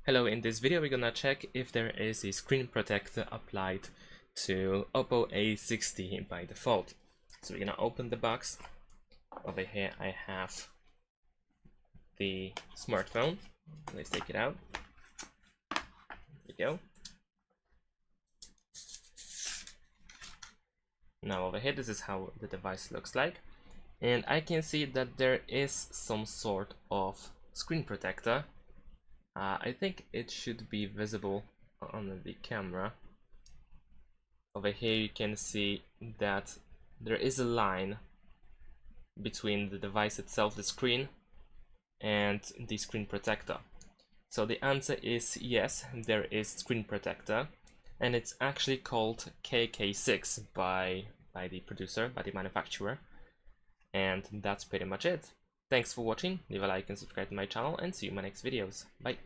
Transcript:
Hello, in this video we're gonna check if there is a screen protector applied to OPPO A60 by default. So we're gonna open the box. Over here I have the smartphone. Let's take it out. There we go. Now over here, this is how the device looks like. And I can see that there is some sort of screen protector. I think it should be visible on the camera. Over here you can see that there is a line between the device itself, the screen, and the screen protector. So the answer is yes, there is screen protector, and it's actually called KK6 by the producer, by the manufacturer. And that's pretty much it. Thanks for watching, leave a like and subscribe to my channel, and see you in my next videos. Bye!